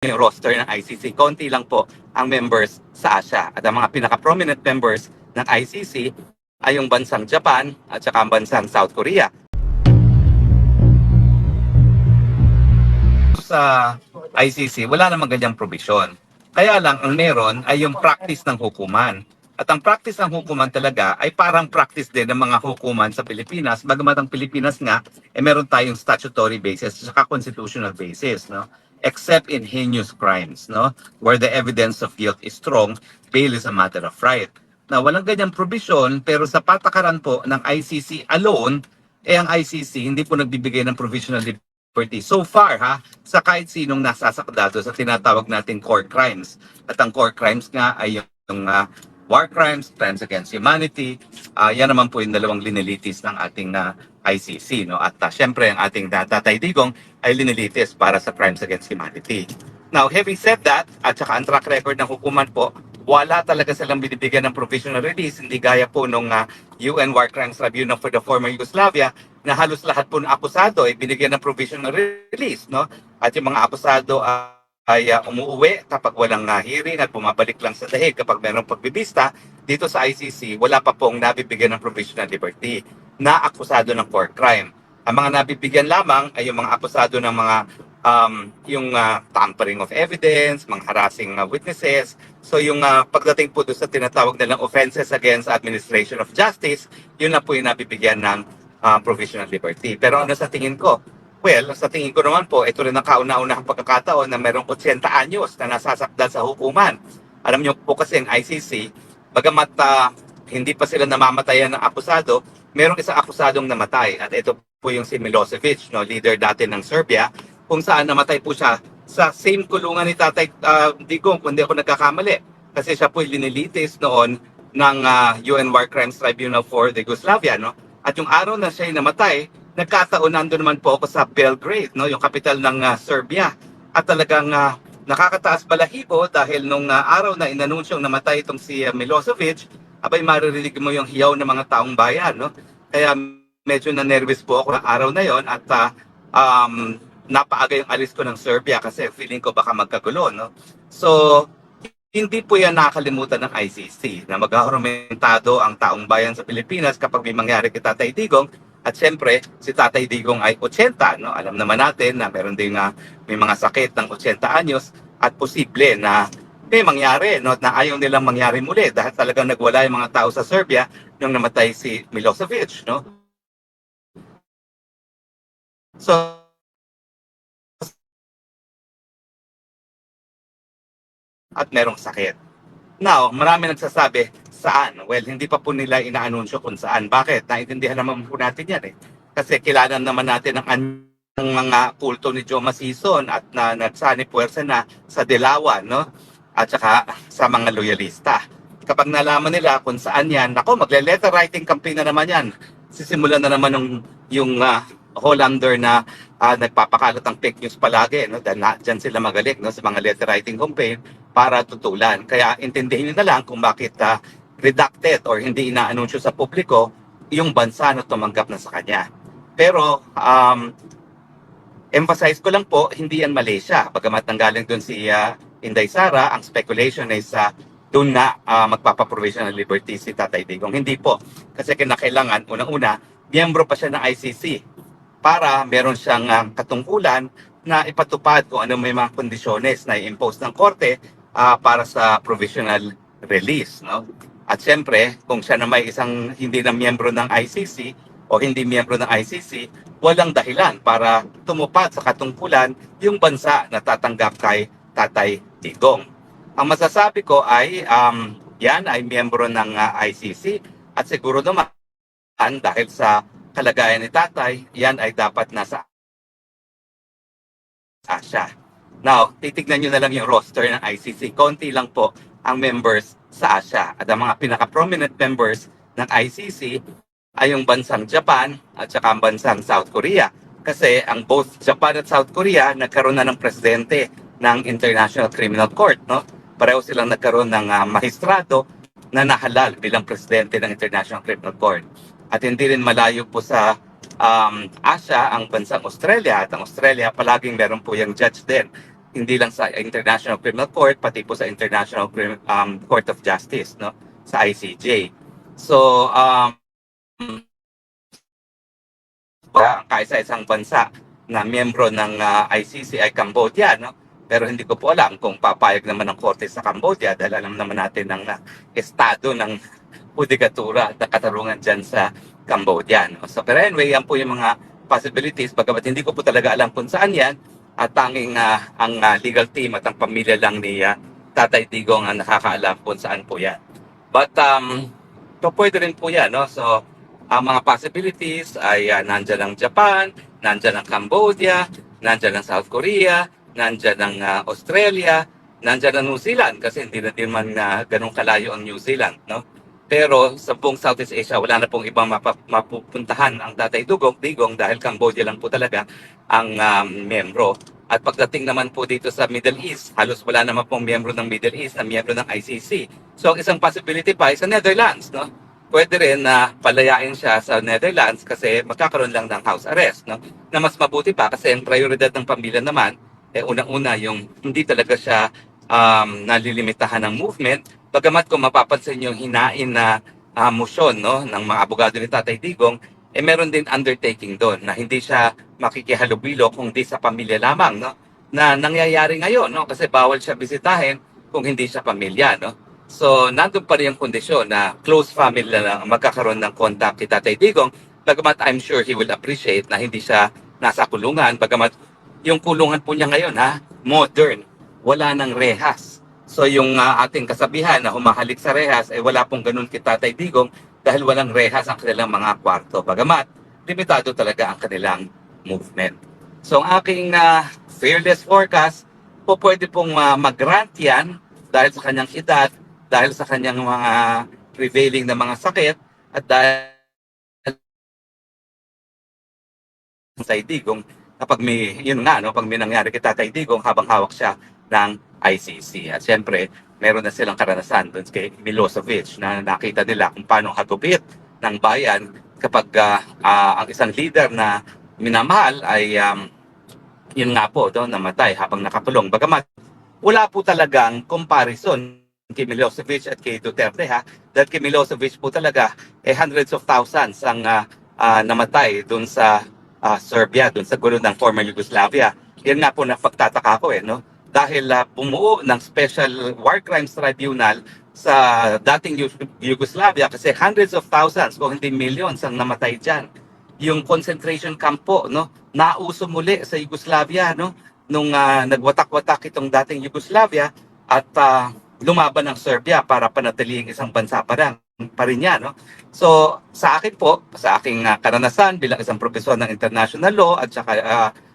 yung roster ng ICC. Konti lang po ang members sa Asia. At ang mga pinaka-prominent members ng ICC ay yung bansang Japan at saka ang bansang South Korea. Sa ICC, wala namang ganyang provision. Kaya lang, ang meron ay yung practice ng hukuman. At ang practice ng hukuman talaga ay parang practice din ng mga hukuman sa Pilipinas. Bagamat ang Pilipinas nga, meron tayong statutory basis at saka constitutional basis, no? Except in heinous crimes, no? Where the evidence of guilt is strong, bail is a matter of right. Na walang ganyang provision, pero sa patakaran po ng ICC alone, ang ICC hindi po nagbibigay ng provisional liberty. So far, sa kahit sinong nasasakdado sa tinatawag nating core crimes. At ang core crimes nga ay yung war crimes, crimes against humanity. Yan naman po yung dalawang linilitis ng ating ICC. No? At syempre, ang ating Tatay Digong ay linilitis para sa crimes against humanity. Now, having said that, at saka ang track record ng hukuman po, wala talaga silang binibigyan ng provisional release, hindi gaya po nung UN War Crimes Tribunal for the former Yugoslavia, na halos lahat po ng akusado ay binigyan ng provisional release, no? At yung mga akusado ay umuuwi kapag walang hearing at bumabalik lang sa dahig kapag mayroong pagbibista. Dito sa ICC, wala pa pong nabibigyan ng provisional liberty na akusado ng core crime. Ang mga nabibigyan lamang ay yung mga akusado ng mga tampering of evidence, mga harassing witnesses. So yung pagdating po doon sa tinatawag nilang offenses against administration of justice, yun na po yung nabibigyan ng provisional liberty. Pero ano sa tingin ko? Well, sa tingin ko naman po, ito rin ang kauna-unahang pagkakataon na merong 80 anyos na nasasakdal sa hukuman. Alam niyo po kasi ang ICC, bagamat hindi pa sila namamatayan ng akusado, merong isang akusadong namatay. At ito po yung si Milosevic, no, leader dati ng Serbia, kung saan namatay po siya sa same kulungan ni Tatay Digong, kung di ako nagkakamali. Kasi siya po linilitis noon ng UN War Crimes Tribunal for the Yugoslavia, no? At yung araw na siya namatay, nagkataon nandun naman po ako sa Belgrade, no, yung kapital ng Serbia. At talagang nakakataas balahibo dahil nung araw na inanunsyong namatay itong si Milosevic, abay maririnig mo yung hiyaw ng mga taong bayan, no? Kaya medyo na-nervous po ako ng araw na yon at napaaga yung alis ko ng Serbia kasi feeling ko baka magkagulo, no? So, hindi po yan nakakalimutan ng ICC na mag-argumentado ang taong bayan sa Pilipinas kapag may mangyari kay Tatay Digong. At siyempre, si Tatay Digong ay 80, no? Alam naman natin na meron din may mga sakit ng 80 anyos at posible na may mangyari, no? Na ayaw nilang mangyari muli dahil talagang nagwala yung mga tao sa Serbia nung namatay si Milosevic, no? So, at merong sakit. Now, marami nagsasabi, saan? Well, hindi pa po nila inaanunsyo kung saan. Bakit? Naintindihan naman po natin yan eh. Kasi kilala naman natin ang mga kulto ni Joe Masison at na nagsani puwersa na sa Dilawan, no? At saka sa mga loyalista. Kapag nalaman nila kung saan yan, ako, magle-letter writing campaign na naman yan. Sisimulan na naman yung Hollander na nagpapakalat ng fake news palagi, no? Dahil dyan sila magaling, no? Sa mga letter writing campaign para tutulan. Kaya intindihin nyo na lang kung bakit redacted or hindi inaanunsyo sa publiko yung bansa na tumanggap na sa kanya. Pero emphasize ko lang po, hindi yan Malaysia. Bagamat nanggaling doon si Inday Sara, ang speculation is doon na magpapaprovisional liberty si Tatay Digong. Hindi po. Kasi kinakailangan, unang-una, miyembro pa siya ng ICC para meron siyang katungkulan na ipatupad kung ano may mga kondisyones na i-impose ng korte para sa provisional release, no? At siyempre, kung siya na may isang hindi na miyembro ng ICC o hindi miyembro ng ICC, walang dahilan para tumupad sa katungkulan yung bansa na tatanggap kay Tatay Digong. Ang masasabi ko ay yan ay miyembro ng ICC at siguro naman dahil sa kalagayan ni Tatay, yan ay dapat nasa Asia. Now, titignan nyo na lang yung roster ng ICC. Konti lang po ang members sa Asia. At ang mga pinaka-prominent members ng ICC ay yung bansang Japan at saka ang bansang South Korea. Kasi ang both Japan at South Korea nagkaroon na ng presidente ng International Criminal Court, no? Pareho silang nagkaroon ng mahistrado na nahalal bilang presidente ng International Criminal Court. At hindi rin malayo po sa Asia ang bansang Australia. At ang Australia palaging meron po yung judge din hindi lang sa International Criminal Court, pati po sa International Court of Justice, no? Sa ICJ. So, ang kaisa-isang bansa na miyembro ng ICC ay Cambodia, no? Pero hindi ko po alam kung papayag naman ng korte sa Cambodia dahil alam naman natin ng estado ng judikatura at katarungan dyan sa Cambodia. No? So, pero anyway, yan po yung mga possibilities. Bagamat hindi ko po talaga alam kung saan yan, at tanging ang legal team at ang pamilya lang ni Tatay Digong ang nakakaalam kung saan po yan. But, so pwede rin po yan, no? So, ang mga possibilities ay nandyan ang Japan, nandyan ang Cambodia, nandyan ang South Korea, nandyan ang Australia, nandyan ang New Zealand kasi hindi na din man ganun kalayo ang New Zealand, no? Pero sa buong Southeast Asia, wala na pong ibang mapupuntahan ang Tatay Digong dahil Cambodia lang po talaga ang membro. At pagdating naman po dito sa Middle East, halos wala naman pong miyembro ng Middle East na miyembro ng ICC. So ang isang possibility pa ay sa Netherlands, no? Pwede rin na palayain siya sa Netherlands kasi magkakaroon lang ng house arrest, no? Na mas mabuti pa kasi ang prioridad ng pamilya naman, unang-una yung hindi talaga siya nalilimitahan ng movement. Bagamat kung mapapansin yung hinain na motion, no, ng mga abogado ni Tatay Digong, meron din undertaking doon na hindi siya makikihalubilo kung di sa pamilya lamang, no? Na nangyayari ngayon, no? Kasi bawal siya bisitahin kung hindi siya pamilya, no? So, nandun pa rin yung kondisyon na close family na lang magkakaroon ng contact kay Tatay Digong. Bagamat I'm sure he will appreciate na hindi siya nasa kulungan. Bagamat yung kulungan po niya ngayon, modern, wala nang rehas. So yung ating kasabihan na humahalik sa rehas, wala pong ganun kay Tatay Digong dahil walang rehas ang kanilang mga kwarto. Bagamat, limitado talaga ang kanilang movement. So ang aking fearless forecast, po pwede pong mag-grant yan dahil sa kanyang edad, dahil sa kanyang mga prevailing na mga sakit, at dahil sa Tatay Digong, kapag may, yun nga, no, pag may nangyari kay Tatay Digong habang hawak siya ng ICC. At siyempre, meron na silang karanasan doon kay Milosevic na nakita nila kung paano hatupit ng bayan kapag ang isang leader na minamahal ay yun nga po, namatay habang nakakulong. Bagamat wala po talagang comparison kay Milosevic at kay Duterte, dahil kay Milosevic po talaga hundreds of thousands ang namatay doon sa Serbia, doon sa gulo ng former Yugoslavia. Yan nga po na pagtataka ko no? Dahil bumuo ng Special War Crimes Tribunal sa dating Yugoslavia kasi hundreds of thousands kung hindi millions ang namatay dyan. Yung concentration camp po, no? Nauso muli sa Yugoslavia, no? Nung nagwatak-watak itong dating Yugoslavia at lumaban ng Serbia para panatiling isang bansa pa rin yan, no? So, sa akin po, sa aking karanasan bilang isang profesor ng international law at saka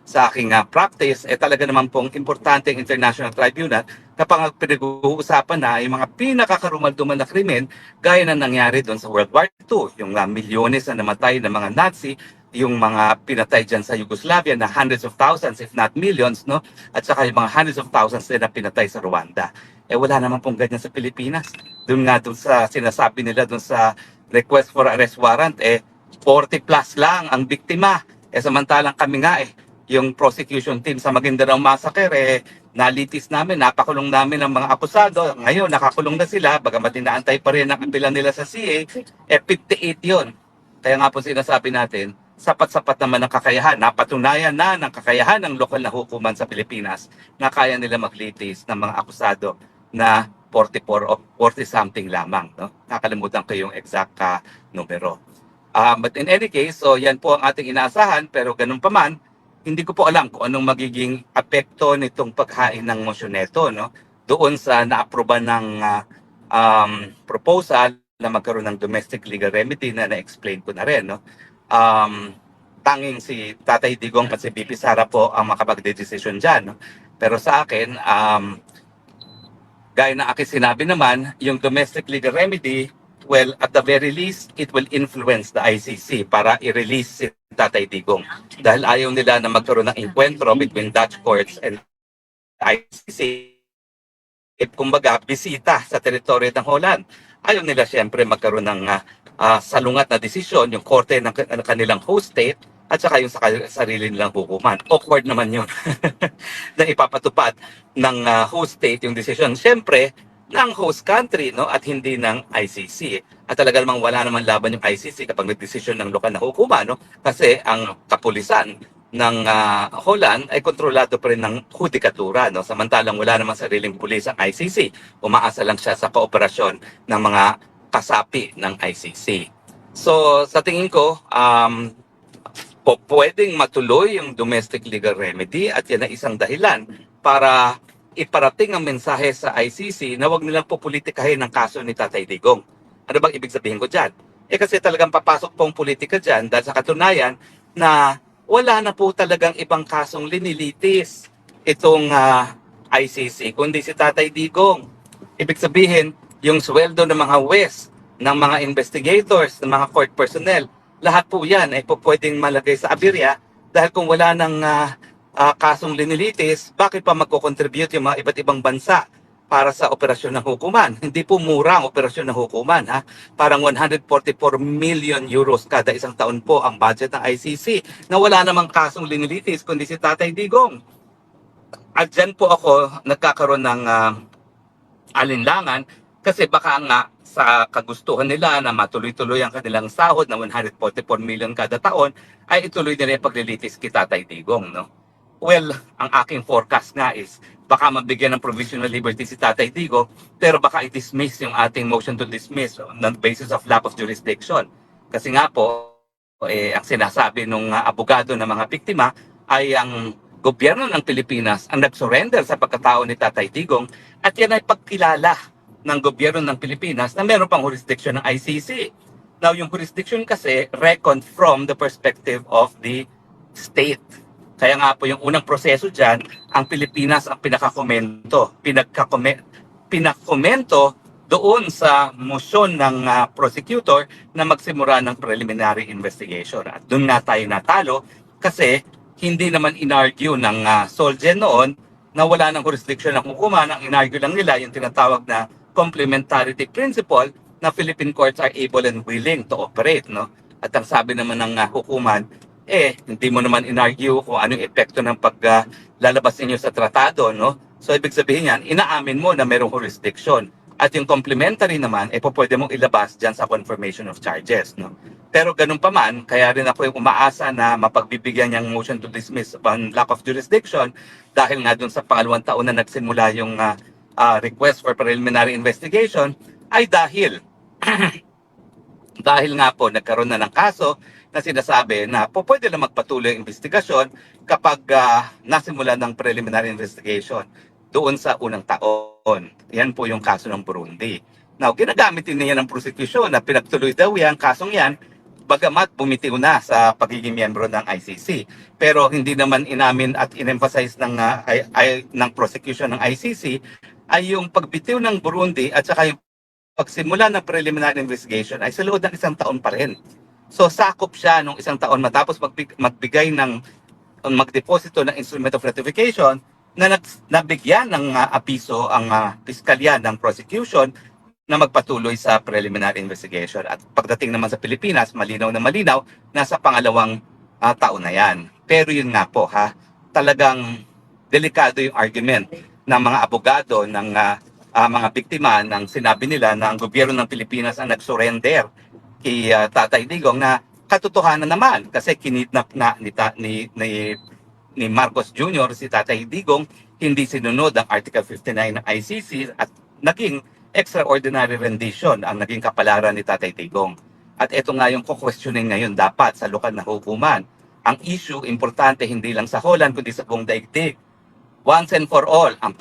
sa aking practice, talaga naman pong importante ang International Tribunal kapag pinag-uusapan na yung mga pinakakarumalduman na krimen gaya na nangyari doon sa World War II, yung milyones na namatay ng mga Nazi, yung mga pinatay dyan sa Yugoslavia na hundreds of thousands if not millions, no? At saka yung mga hundreds of thousands din na pinatay sa Rwanda. Wala naman pong ganyan sa Pilipinas. Doon nga doon sa sinasabi nila doon sa request for arrest warrant, 40 plus lang ang biktima. Samantalang kami nga yung prosecution team sa Maguindanao Massacre, nalitis namin, napakulong namin ang mga akusado. Ngayon, nakakulong na sila, bagamat inaantay pa rin ang apela nila sa CA, 58 yon. Kaya nga po sinasabi natin, sapat-sapat naman ang kakayahan. Napatunayan na ng kakayahan ng lokal na hukuman sa Pilipinas na kaya nila maglitis ng mga akusado na 44 o 40 something lamang. No? Nakalimutan ko yung exact numero. But in any case, so yan po ang ating inaasahan, pero ganun pa man, hindi ko po alam kung anong magiging apekto nitong paghain ng motion neto, no? Doon sa naaproba ng proposal na magkaroon ng domestic legal remedy na na-explain ko na rin, no? Tanging si Tatay Digong at si BP Sara po ang makapag-decision dyan, no? Pero sa akin, gaya na aking sinabi naman, yung domestic legal remedy, well, at the very least, it will influence the ICC para i-release si Tatay Digong. Dahil ayaw nila na magkaroon ng encuentro between Dutch courts and ICC. Kumbaga, bisita sa teritoryo ng Holland. Ayaw nila siyempre magkaroon ng salungat na desisyon, yung korte ng kanilang host state, at saka yung sa sarili nilang hukuman. Awkward naman yun na ipapatupad ng host state yung decision. Siyempre, ng host country, no, at hindi ng ICC. At talaga namang wala naman laban yung ICC kapag nagdesisyon ng lokal na hukuman, no, kasi ang kapulisan ng Holland ay kontrolado pa rin ng hudikatura, no, samantalang wala namang sariling pulis ang ICC. Umaasa lang siya sa kooperasyon ng mga kasapi ng ICC. So, sa tingin ko, pwedeng matuloy yung domestic legal remedy at yan ay isang dahilan para iparating ang mensahe sa ICC na wag nilang pupolitikahin ang kaso ni Tatay Digong. Ano bang ibig sabihin ko dyan? Kasi talagang papasok pong politika dyan dahil sa katunayan na wala na po talagang ibang kasong linilitis itong ICC kundi si Tatay Digong. Ibig sabihin, yung sweldo ng mga WES, ng mga investigators, ng mga court personnel, lahat po yan ay po pwedeng malagay sa abirya dahil kung wala ng kasong linilitis, bakit pa magko-contribute yung mga iba't ibang bansa para sa operasyon ng hukuman? Hindi po mura ang operasyon ng hukuman. Ha? Parang 144 million euros kada isang taon po ang budget ng ICC na wala namang kasong linilitis kundi si Tatay Digong. At dyan po ako nagkakaroon ng alinlangan kasi baka nga sa kagustuhan nila na matuloy-tuloy ang kanilang sahod na 144 million kada taon ay ituloy nila yung paglilitis kay Tatay Digong, no? Well, ang aking forecast nga is baka mabigyan ng provisional liberty si Tatay Digong pero baka i-dismiss yung ating motion to dismiss on the basis of lack of jurisdiction. Kasi nga po, ang sinasabi ng abogado ng mga biktima ay ang gobyerno ng Pilipinas ang nag-surrender sa pagkatao ni Tatay Digong at yan ay pagkilala ng gobyerno ng Pilipinas na meron pang jurisdiction ng ICC. Now, yung jurisdiction kasi reckoned from the perspective of the state. Kaya nga po yung unang proseso dyan, ang Pilipinas ang pinakakomento doon sa motion ng prosecutor na magsimula ng preliminary investigation. At doon nga tayo natalo kasi hindi naman inargue ng Solgen noon na wala ng jurisdiction ng hukuman. Ang inargue lang nila yung tinatawag na complementarity principle na Philippine courts are able and willing to operate, no? At ang sabi naman ng hukuman, hindi mo naman inargue kung anong epekto ng paglalabas ninyo sa tratado, no? So, ibig sabihin yan, inaamin mo na mayroong jurisdiction. At yung complementary naman, pwede mong ilabas dyan sa confirmation of charges, no? Pero ganun pa man, kaya rin ako yung umaasa na mapagbibigyan niyang motion to dismiss on lack of jurisdiction dahil nga dun sa pangalawang taon na nagsimula yung request for preliminary investigation ay dahil dahil nga po nagkaroon na ng kaso na sinasabi na pwede lang magpatuloy ang investigasyon kapag nasimula ng preliminary investigation doon sa unang taon. Yan po yung kaso ng Burundi. Now, ginagamit din niya ng prosecution na pinagtuloy daw yan, kasong yan, bagamat bumitiw na sa pagiging miyembro ng ICC. Pero hindi naman inamin at in-emphasize ng prosecution ng ICC ay yung pagbitiw ng Burundi at saka yung pagsimula ng preliminary investigation ay sa loob ng isang taon pa rin. So sakop siya nung isang taon matapos magdeposito ng instrument of ratification na nabigyan ng abiso ang piskalya ng prosecution na magpatuloy sa preliminary investigation. At pagdating naman sa Pilipinas, malinaw na malinaw, nasa pangalawang taon na yan. Pero yun nga po, talagang delikado yung argument ng mga abogado, ng mga biktima ng sinabi nila na ang gobyerno ng Pilipinas ang nag-surrender kay Tatay Digong na katotohanan naman kasi kinidnap na ni Marcos Jr. si Tatay Digong, hindi sinunod ang Article 59 ng ICC at naging extraordinary rendition ang naging kapalaran ni Tatay Digong. At ito nga yung questioning ngayon dapat sa lokal na hukuman. Ang issue, importante hindi lang sa Holland kundi sa buong daigdig. Once and for all, ang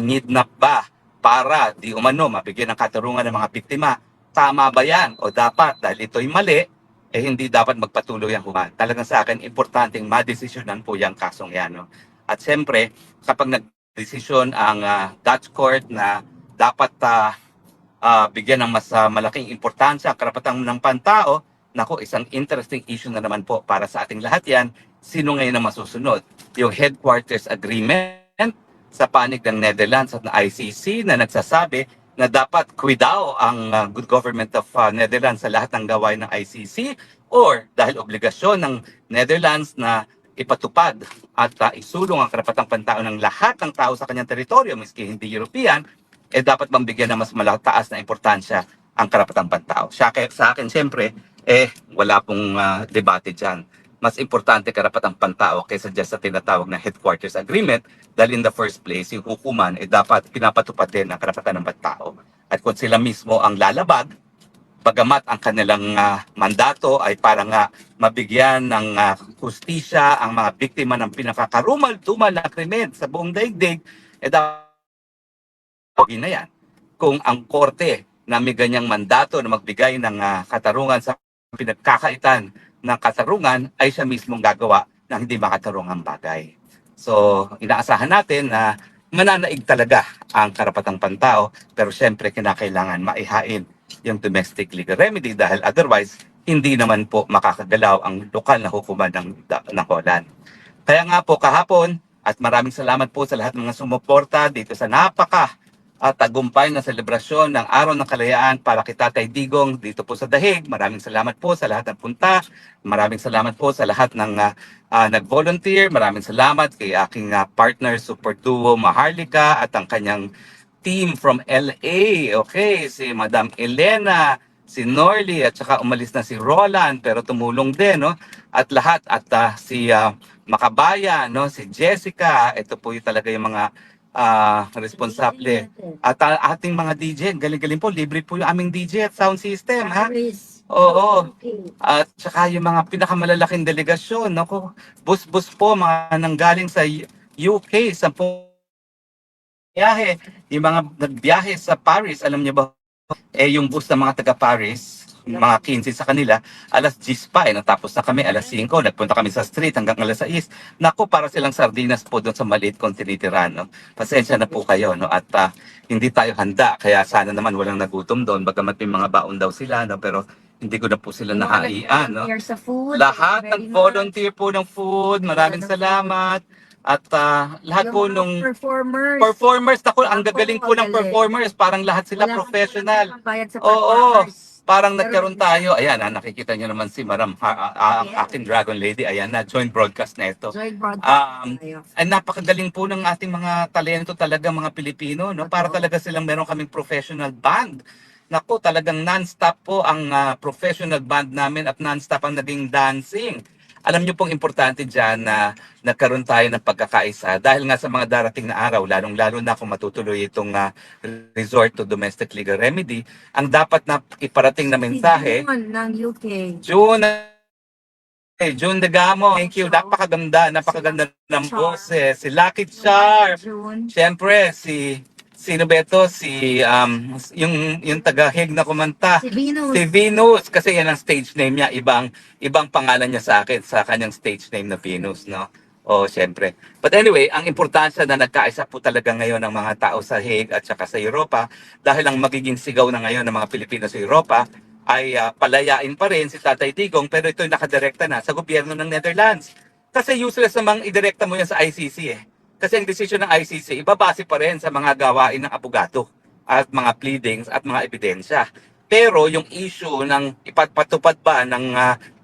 nidnap ba para di umano mabigyan ng katarungan ng mga biktima, tama ba yan? O dapat, dahil ito'y mali, hindi dapat magpatuloy ang hukuman. Talagang sa akin, importanteng madesisyonan po yung kasong yan. No? At siyempre, kapag nagdesisyon ang Dutch court na dapat bigyan ng mas malaking importansya ang karapatan ng pantao, naku, isang interesting issue na naman po para sa ating lahat yan. Sino ngayon na masusunod? Yung headquarters agreement sa panig ng Netherlands at ng ICC na nagsasabi na dapat kuidaw ang good government of Netherlands sa lahat ng gawain ng ICC or dahil obligasyon ng Netherlands na ipatupad at isulong ang karapatang pantao ng lahat ng tao sa kanyang teritoryo, miski hindi European, dapat bang bigyan ng mas malataas na importansya ang karapatang pantao? Sa akin, siyempre, wala pong debate dyan. Mas importante karapatang pantao kaysa dyan sa tinatawag na headquarters agreement dahil in the first place, yung hukuman dapat pinapatupad din ang karapatan ng pantao. At kung sila mismo ang lalabag, bagamat ang kanilang mandato ay para nga mabigyan ng hustisya ang mga biktima ng pinakakarumal-tumal na krimen sa buong daigdig, dapat na yan. Kung ang korte na may ganyang mandato na magbigay ng katarungan sa pinagkakaitan ng katarungan ay siya mismong gagawa ng hindi makatarungang bagay. So, inaasahan natin na mananaig talaga ang karapatang pantao pero syempre kinakailangan maihain yung domestic legal remedy dahil otherwise hindi naman po makakagalaw ang lokal na hukuman ng Holland. Kaya nga po kahapon at maraming salamat po sa lahat ng mga sumuporta dito sa tagumpay na selebrasyon ng Araw ng Kalayaan para kay Tatay Digong dito po sa Dahig. Maraming salamat po sa lahat ng punta. Maraming salamat po sa lahat ng nag-volunteer. Maraming salamat kay aking partner, super duo Maharlika at ang kanyang team from LA. Okay, si Madam Elena, si Norly at saka umalis na si Roland pero tumulong din, no? At lahat si Makabayan, no? Si Jessica, ito po yung talaga yung mga responsable. At ating mga DJ, galing-galing po, libre po yung aming DJ at sound system, ha? Oo. At saka yung mga pinakamalalaking delegasyon, nako, bus-bus po, mga nanggaling sa UK, sa biyahe, yung mga nagbiyahe sa Paris, alam niyo ba, yung bus ng mga taga-Paris, mga 15 sa kanila, alas 10 pa, natapos na kami, alas 5, nagpunta kami sa street hanggang alas 6. Naku, para silang sardinas po doon sa maliit kong tinitiran, no? Pasensya na po kayo, no? At hindi tayo handa, kaya sana naman walang nagutom doon, bagamat may mga baon daw sila, no? Pero hindi ko na po sila nahaian, no? Sa food. Lahat nag-volunteer po ng food, maraming salamat. At lahat po nung performers, ako, ang gagaling po ng performers, parang lahat sila professional. Oo, parang nagkaroon tayo. Ayan, nakikita niyo naman si Maram, ang aking Dragon Lady. Ayan na, joint broadcast na ito. Ay napakagaling po ng ating mga talento talaga, mga Pilipino, no? Para talaga silang meron kaming professional band. Naku, talagang non-stop po ang professional band namin at non-stop ang naging dancing. Alam niyo pong importante dyan na nagkaroon tayo ng pagkakaisa dahil nga sa mga darating na araw, lalong-lalo na kung matutuloy itong resort to domestic legal remedy, ang dapat na iparating na mensahe, June ng UK. June Degamo, thank you. Napakaganda ng boses. Si Lucky Char. Siyempre, sino ba ito? Yung taga-Hague na kumanta. Si Venus. Kasi yan ang stage name niya. Ibang pangalan niya sa akin, sa kanyang stage name na Venus, no? O, siyempre. But anyway, ang importansya na nagkaisa po talaga ngayon ng mga tao sa Hague at saka sa Europa dahil ang magiging sigaw na ngayon ng mga Pilipino sa Europa ay palayain pa rin si Tatay Digong pero ito'y nakadirekta na sa gobyerno ng Netherlands. Kasi useless namang idirekta mo yan sa ICC eh. Kasi ang desisyon ng ICC, ibabase pa rin sa mga gawain ng abogado at mga pleadings at mga ebidensya. Pero yung issue ng ipatupad ba ng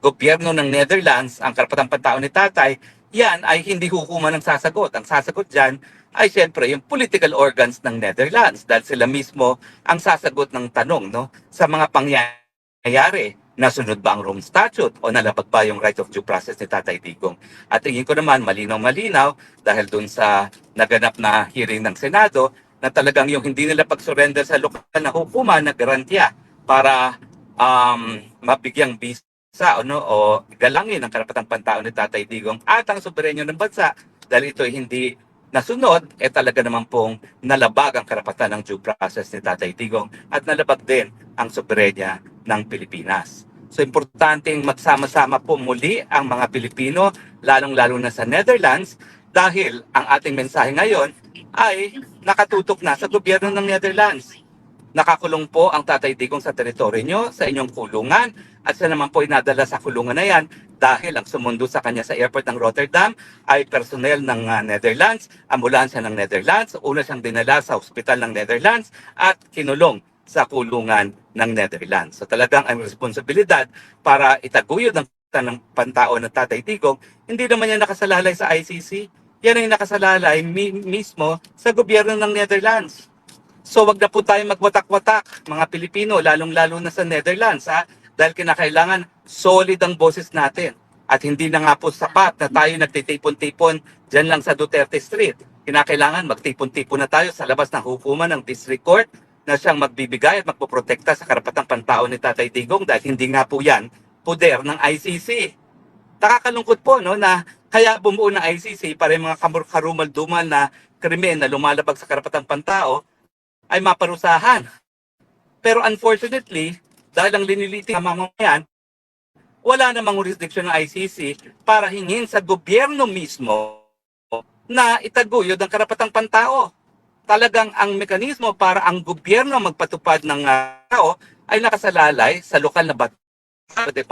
gobyerno ng Netherlands ang karapatang pantao ni Tatay, yan ay hindi hukuman ang sasagot. Ang sasagot dyan ay siyempre yung political organs ng Netherlands dahil sila mismo ang sasagot ng tanong, no, sa mga pangyayari. Nasunod ba ang Rome Statute o nalabag ba yung right of due process ni Tatay Digong? At tingin ko naman malinaw-malinaw dahil dun sa naganap na hearing ng Senado na talagang yung hindi nila pag-surrender sa lokal na hukuman na garantiya para mabigyang bisa o galangin ang karapatang pantao ni Tatay Digong at ang soberenyo ng bansa dahil ito hindi nasunod, talaga naman pong nalabag ang karapatan ng due process ni Tatay Digong at nalabag din ang soberenya ng Pilipinas. So importanteng magsama-sama po muli ang mga Pilipino, lalong-lalo na sa Netherlands, dahil ang ating mensahe ngayon ay nakatutok na sa gobyerno ng Netherlands. Nakakulong po ang Tatay Digong sa teritoryo nyo, sa inyong kulungan, at siya naman po inadala sa kulungan na yan dahil ang sumundo sa kanya sa airport ng Rotterdam ay personnel ng Netherlands, ambulansya ng Netherlands, una siyang dinala sa ospital ng Netherlands at kinulong sa kulungan ng Netherlands. So talagang ang responsibilidad para itaguyod ng pantao ng Tatay Digong, hindi naman yan nakasalalay sa ICC. Yan ay nakasalalay mismo sa gobyerno ng Netherlands. So wag na po tayo magwatak-watak, mga Pilipino, lalong-lalo na sa Netherlands, ha? Dahil kinakailangan solid ang boses natin. At hindi na nga po sapat na tayo nagtitipon-tipon dyan lang sa Duterte Street. Kinakailangan magtipon-tipon na tayo sa labas ng hukuman ng District Court na siyang magbibigay at magpoprotekta sa karapatang pantao ni Tatay Digong dahil hindi nga po yan poder ng ICC. Nakakalungkot po no na kaya bumuo ng ICC para yung mga karumal-dumal na krimen na lumalabag sa karapatang pantao ay maparusahan. Pero unfortunately, dahil ang linilitis ng mamamayan, wala namang jurisdiction ng ICC para hingin sa gobyerno mismo na itaguyod ang karapatang pantao. Talagang ang mekanismo para ang gobyerno magpatupad ng tao ay nakasalalay sa lokal na batas